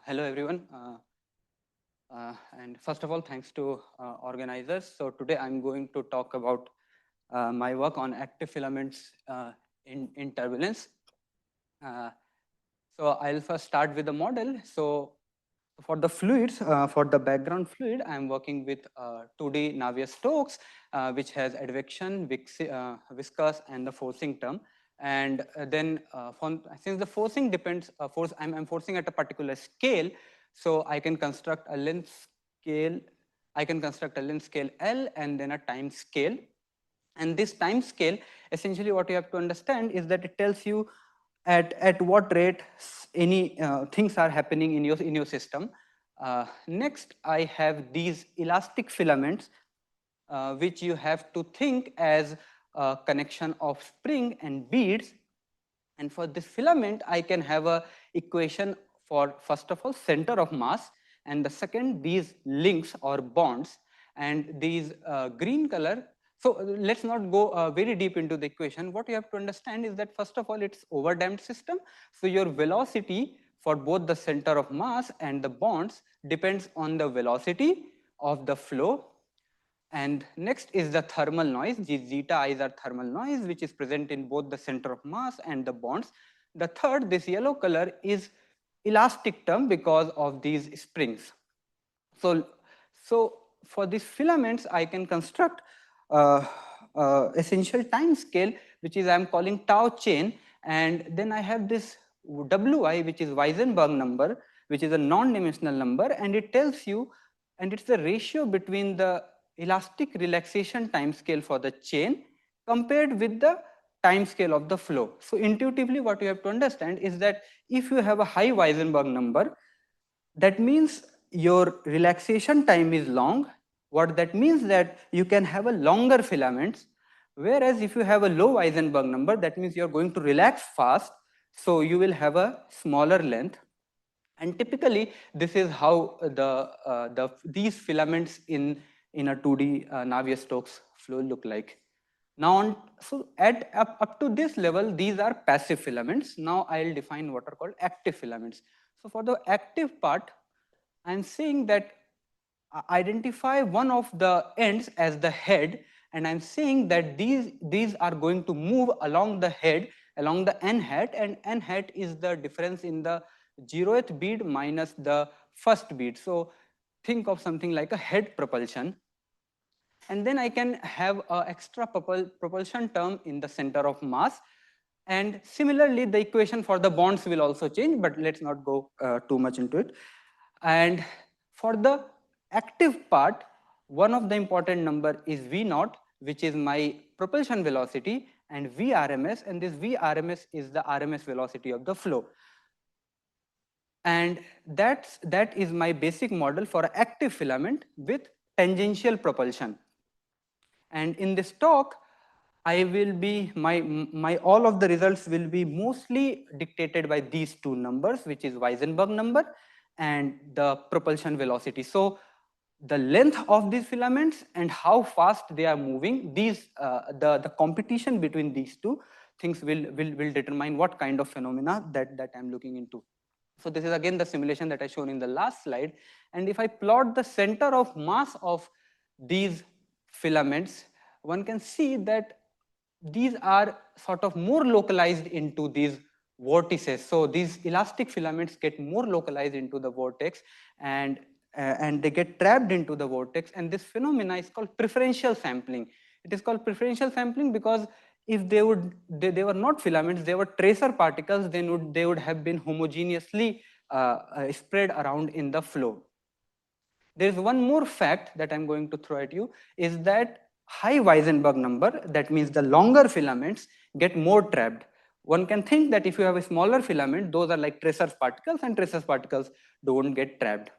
Hello everyone. And first of all, thanks to organizers. So today I'm going to talk about my work on active filaments in turbulence. So I'll first start with the model. So for the fluids, for the background fluid, I'm working with 2D Navier-Stokes, which has advection, viscous, and the forcing term. And then since the forcing depends, I'm forcing at a particular scale, so I can construct a length scale. I can construct a length scale L and then a time scale. And this time scale, essentially what you have to understand is that it tells you at what rate any things are happening in your system. Next, I have these elastic filaments, which you have to think as a connection of spring and beads. And for this filament, I can have a equation for, first of all, center of mass, and the second, these links or bonds, and these green color. So let's not go very deep into the equation. What you have to understand is that, first of all, it's overdamped system. So your velocity for both the center of mass and the bonds depends on the velocity of the flow. And next is the thermal noise. These zeta i's are thermal noise, which is present in both the center of mass and the bonds. The third, this yellow color, is elastic term because of these springs. So for these filaments, I can construct essential time scale, which is I'm calling tau chain, and then I have this Wi, which is Weisenberg number, which is a non-dimensional number, and it tells you, and it's the ratio between the elastic relaxation time scale for the chain compared with the time scale of the flow. So intuitively, what you have to understand is that if you have a high Weisenberg number, that means your relaxation time is long. What that means that you can have a longer filaments, whereas if you have a low Weisenberg number, that means you're going to relax fast, so you will have a smaller length. And typically, this is how these filaments in a 2D Navier-Stokes flow look like. Now, so up to this level, these are passive filaments. Now I'll define what are called active filaments. So for the active part, I'm saying that identify one of the ends as the head, and I'm saying that these are going to move along the head, along the n hat, and n hat is the difference in the 0th bead minus the first bead. So think of something like a head propulsion. And then I can have an extra propulsion term in the center of mass. And similarly, the equation for the bonds will also change, but let's not go too much into it. And for the active part, one of the important number is V naught, which is my propulsion velocity, and Vrms, and this Vrms is the RMS velocity of the flow. And that is my basic model for an active filament with tangential propulsion. And in this talk, I will be my all of the results will be mostly dictated by these two numbers, which is Weisenberg number and the propulsion velocity. So the length of these filaments and how fast they are moving, these the competition between these two things will determine what kind of phenomena that I'm looking into. So this is again the simulation that I shown in the last slide. And if I plot the center of mass of these filaments, one can see that these are sort of more localized into these vortices. So these elastic filaments get more localized into the vortex, and they get trapped into the vortex. And this phenomena is called preferential sampling. It is called preferential sampling because if they were not filaments, they were tracer particles, then they would have been homogeneously spread around in the flow. There is one more fact that I'm going to throw at you, is that high Weisenberg number, that means the longer filaments, get more trapped. One can think that if you have a smaller filament, those are like tracer particles, and tracer particles don't get trapped.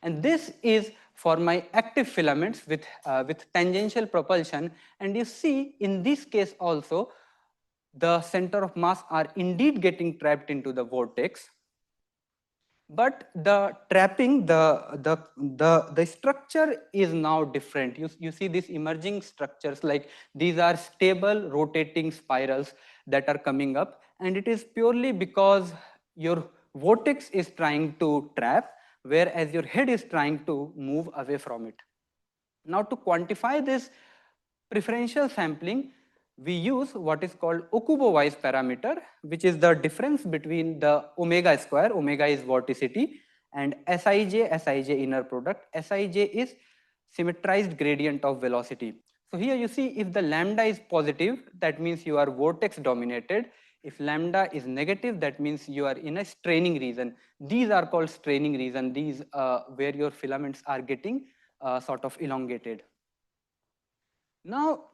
And this is for my active filaments with tangential propulsion. And you see in this case also, the center of mass are indeed getting trapped into the vortex. But the trapping, the structure is now different. You see these emerging structures, like these are stable rotating spirals that are coming up, and it is purely because your vortex is trying to trap, whereas your head is trying to move away from it. Now, to quantify this preferential sampling, we use what is called Okubo-wise parameter, which is the difference between the omega square, omega is vorticity, and Sij inner product. Sij is symmetrized gradient of velocity. So here you see, if the lambda is positive, that means you are vortex dominated. If lambda is negative, that means you are in a straining region. These are called straining region, these where your filaments are getting sort of elongated. Now,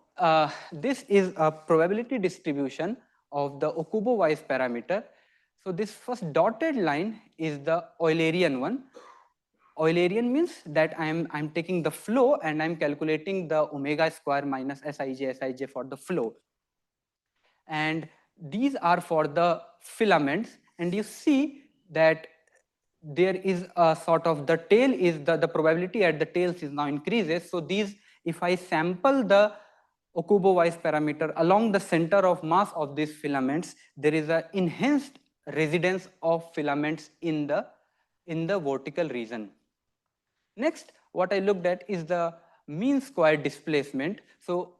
this is a probability distribution of the Okubo-wise parameter. So this first dotted line is the Eulerian one. Eulerian means that I'm taking the flow and I'm calculating the omega square minus Sij for the flow. And these are for the filaments, and you see that there is a sort of the tail is the probability at the tails is now increases. So these, if I sample the Okubo-wise parameter along the center of mass of these filaments, there is an enhanced residence of filaments in the vertical region. Next, what I looked at is the mean square displacement. So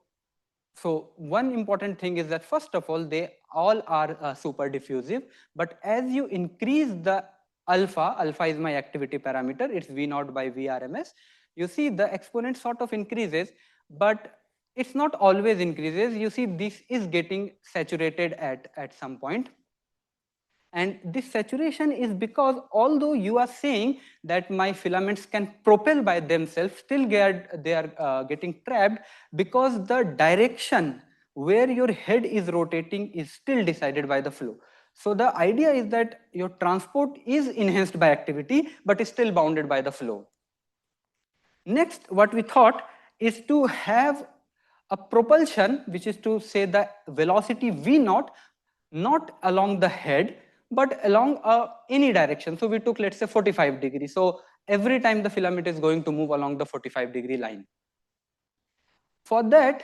one important thing is that first of all, they all are super diffusive, but as you increase the alpha is my activity parameter, it's V naught by Vrms, you see the exponent sort of increases, but it's not always increases. You see this is getting saturated at some point. And this saturation is because although you are saying that my filaments can propel by themselves, still they are getting trapped because the direction where your head is rotating is still decided by the flow. So the idea is that your transport is enhanced by activity, but is still bounded by the flow. Next, what we thought is to have a propulsion, which is to say the velocity V naught, not along the head, but along any direction. So we took, let's say, 45 degrees. So every time the filament is going to move along the 45-degree line. For that,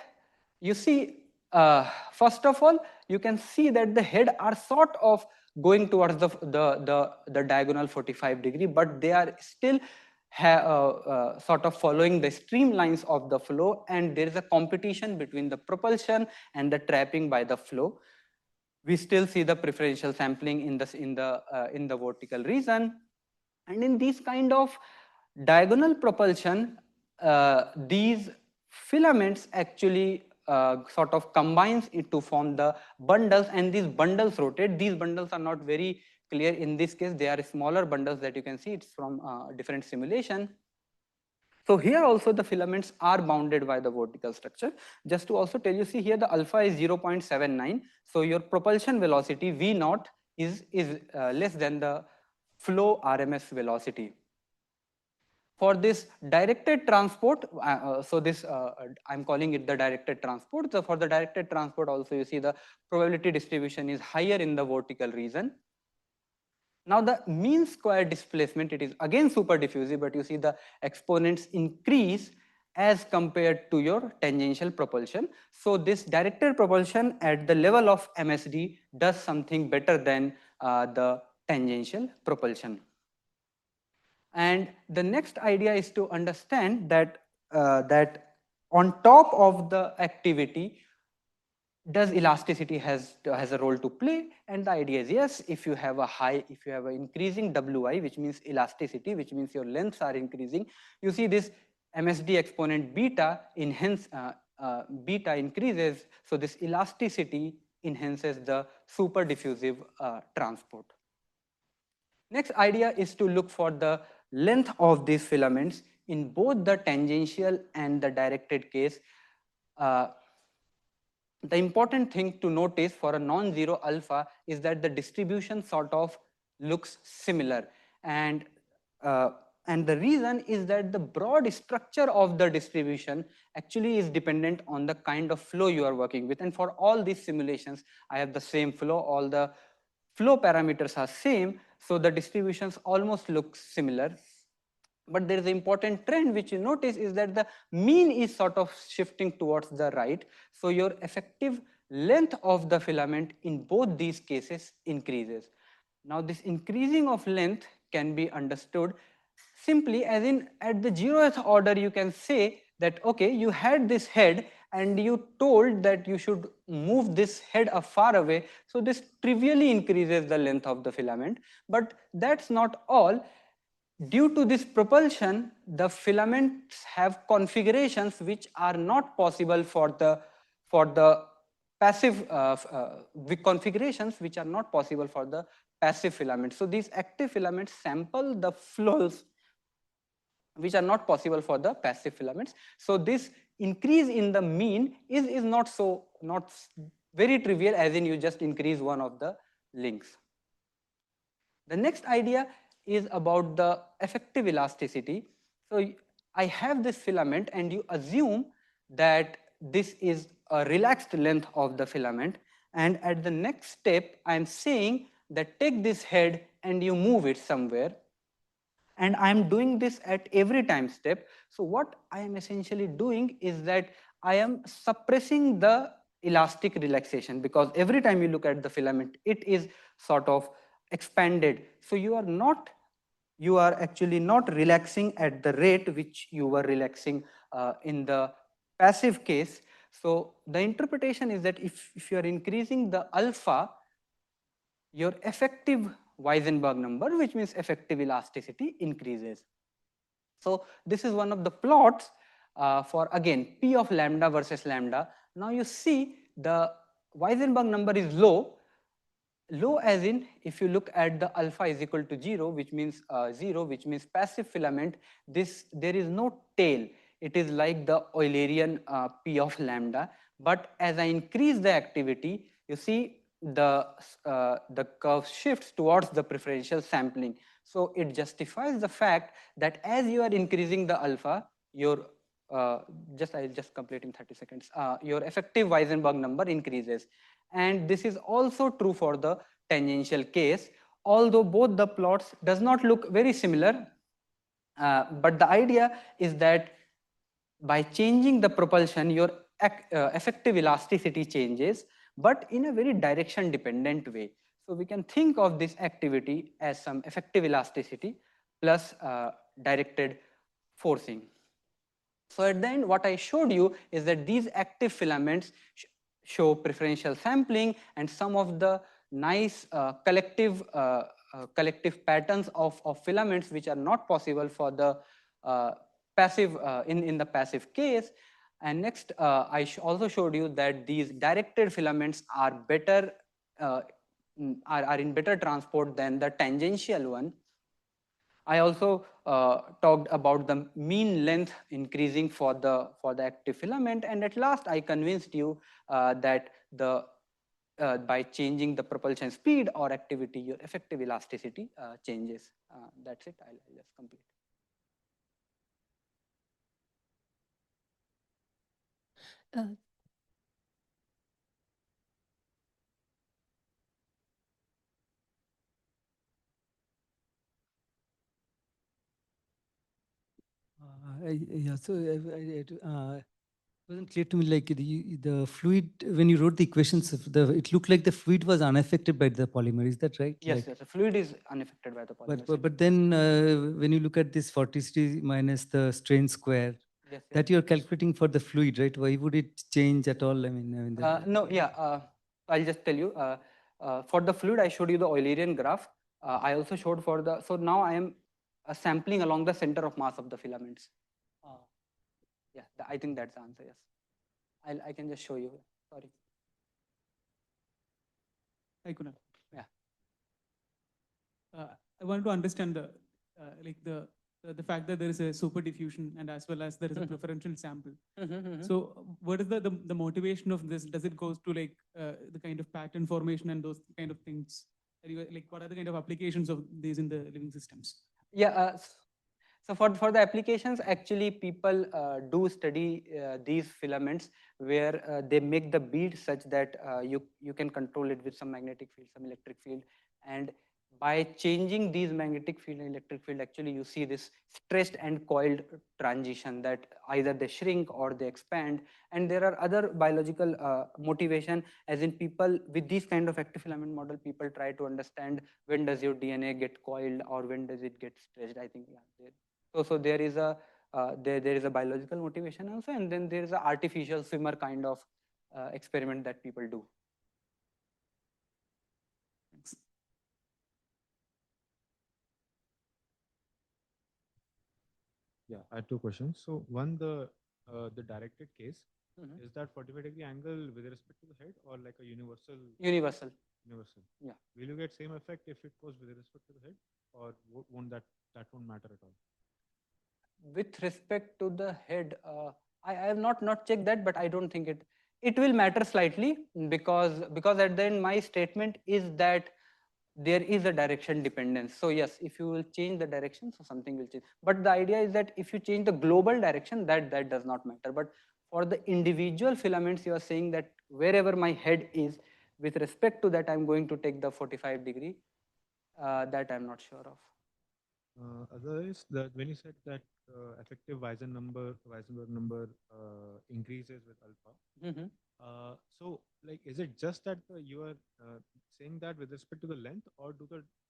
you see, first of all, you can see that the head are sort of going towards the diagonal 45-degree, but they are still sort of following the streamlines of the flow, and there is a competition between the propulsion and the trapping by the flow. We still see the preferential sampling in the vertical region, and in these kind of diagonal propulsion, these filaments actually sort of combines it to form the bundles, and these bundles rotate. These bundles are not very clear in this case. They are smaller bundles that you can see. It's from different simulation. So here also the filaments are bounded by the vertical structure. Just to also tell you, see here the alpha is 0.79. So your propulsion velocity V naught is less than the flow RMS velocity. For this directed transport, so this I'm calling it the directed transport. So for the directed transport also, you see the probability distribution is higher in the vertical region. Now the mean square displacement, it is again super diffusive, but you see the exponents increase as compared to your tangential propulsion. So this directed propulsion at the level of MSD does something better than the tangential propulsion. And the next idea is to understand that that on top of the activity, does elasticity has a role to play? And the idea is yes. If you have an increasing Wi, which means elasticity, which means your lengths are increasing, you see this MSD exponent beta beta increases, so this elasticity enhances the super diffusive transport. Next idea is to look for the length of these filaments in both the tangential and the directed case. The important thing to notice for a non-zero alpha is that the distribution sort of looks similar, and the reason is that the broad structure of the distribution actually is dependent on the kind of flow you are working with. And for all these simulations, I have the same flow, all the flow parameters are same, so the distributions almost look similar. But there is an important trend which you notice is that the mean is sort of shifting towards the right. So your effective length of the filament in both these cases increases. Now this increasing of length can be understood simply as in at the 0th order you can say that okay, you had this head and you told that you should move this head far away, so this trivially increases the length of the filament. But that's not all. Due to this propulsion, the filaments have configurations which are not possible for the passive configurations which are not possible for the passive filaments. So these active filaments sample the flows which are not possible for the passive filaments. So this increase in the mean is not very trivial, as in you just increase one of the links. The next idea is about the effective elasticity. So I have this filament and you assume that this is a relaxed length of the filament, and at the next step I am saying that take this head and you move it somewhere, and I am doing this at every time step. So what I am essentially doing is that I am suppressing the elastic relaxation, because every time you look at the filament it is sort of expanded. So you are actually not relaxing at the rate which you were relaxing in the passive case. So the interpretation is that if you are increasing the alpha, your effective Weisenberg number, which means effective elasticity, increases. So this is one of the plots for again P of lambda versus lambda. Now you see the Weisenberg number is low. Low as in, if you look at the alpha is equal to 0, which means 0, which means passive filament, there is no tail. It is like the Eulerian P of lambda. But as I increase the activity, you see the curve shifts towards the preferential sampling. So it justifies the fact that as you are increasing the alpha, your I'll just complete in 30 seconds. Your effective Weisenberg number increases, and this is also true for the tangential case. Although both the plots does not look very similar, but the idea is that by changing the propulsion, your effective elasticity changes, but in a very direction dependent way. So we can think of this activity as some effective elasticity plus directed forcing. So at the end, what I showed you is that these active filaments show preferential sampling, and some of the nice collective patterns of filaments which are not possible for the passive in the passive case. And next, I also showed you that these directed filaments are better are in better transport than the tangential one. I also talked about the mean length increasing for the active filament, and at last I convinced you that by changing the propulsion speed or activity, your effective elasticity changes. That's it. I'll just complete. Yeah, so wasn't clear to me, like the fluid, when you wrote the equations, it looked like the fluid was unaffected by the polymer. Is that right? Yes, like, yes, the fluid is unaffected by the polymer. But then when you look at this 40 minus the strain square, yes, that you're calculating for the fluid, right? Why would it change at all? I mean no, yeah, I'll just tell you. For the fluid, I showed you the Eulerian graph. I also showed for the, so now I am sampling along the center of mass of the filaments. Yeah, I think that's the answer, yes. I can just show you. Sorry. Hi, Kunal. Yeah. I wanted to understand the fact that there is a super diffusion and as well as there is a preferential sample. So what is the motivation of this? Does it goes to like the kind of pattern formation and those kind of things? Like what are the kind of applications of these in the living systems? Yeah. So for the applications, actually people do study these filaments where they make the bead such that you can control it with some magnetic field, some electric field, and by changing these magnetic field and electric field, actually you see this stressed and coiled transition, that either they shrink or they expand. And there are other biological motivation, as in people with this kind of active filament model, people try to understand when does your DNA get coiled or when does it get stretched. I think, yeah, so there is a there is a biological motivation also, and then there is a artificial swimmer kind of experiment that people do. Thanks. Yeah, I have two questions. So one, the directed case, is that 45-degree angle with respect to the head or like a universal? Universal. Universal. Yeah. Will you get same effect if it goes with respect to the head, or won't that won't matter at all? With respect to the head, I have not checked that, but I don't think it will matter slightly, because at the end my statement is that there is a direction dependence. So yes, if you will change the direction, so something will change. But the idea is that if you change the global direction, that does not matter. But for the individual filaments, you are saying that wherever my head is, with respect to that, I'm going to take the 45-degree. That I'm not sure of. Otherwise, that when you said that effective Weisenberg number increases with alpha, so like, is it just that you are saying that with respect to the length, or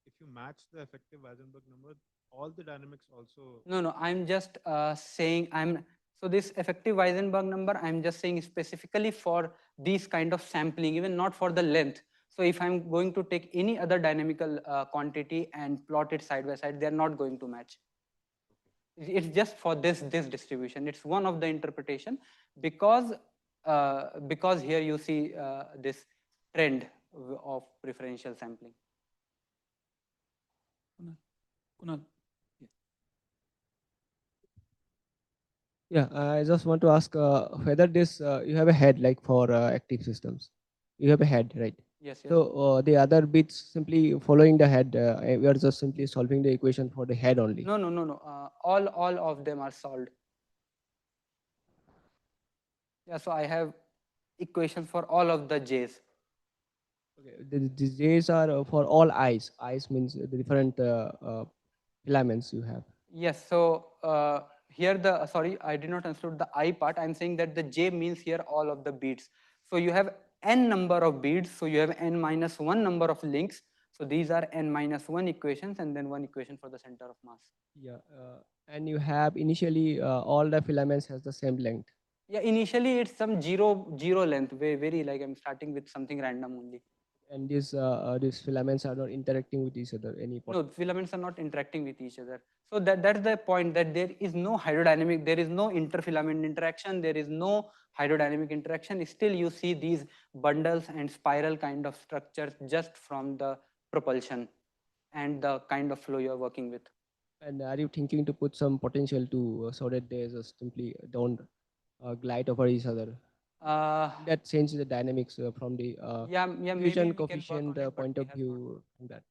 if you match the effective Weisenberg number, all the dynamics also? No, I'm just saying so this effective Weisenberg number, I'm just saying specifically for these kind of sampling, even not for the length. So if I'm going to take any other dynamical quantity and plot it side by side, they're not going to match. It's just for this distribution. It's one of the interpretation, because here you see this trend of preferential sampling. Kunal. Yeah, I just want to ask whether this you have a head like for active systems. You have a head, right? Yes. So the other bits simply following the head. We are just simply solving the equation for the head only. No. All of them are solved. Yeah, so I have equations for all of the J's. Okay, the J's are for all I's. I's means the different filaments you have. Yes, so here sorry, I did not include the I part. I'm saying that the J means here all of the beads. So you have n number of beads, so you have n minus 1 number of links. So these are n minus 1 equations, and then one equation for the center of mass. Yeah, and you have initially all the filaments has the same length. Yeah, initially it's some zero length, very like I'm starting with something random only. And these filaments are not interacting with each other. No, filaments are not interacting with each other. So that's the point, that there is no hydrodynamic, there is no interfilament interaction, there is no hydrodynamic interaction. Still you see these bundles and spiral kind of structures just from the propulsion and the kind of flow you're working with. And are you thinking to put some potential to so that they just simply don't glide over each other? That changes the dynamics from the fusion coefficient point of view. That.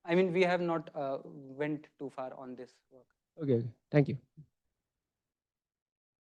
I mean, we have not went too far on this work. Okay, thank you.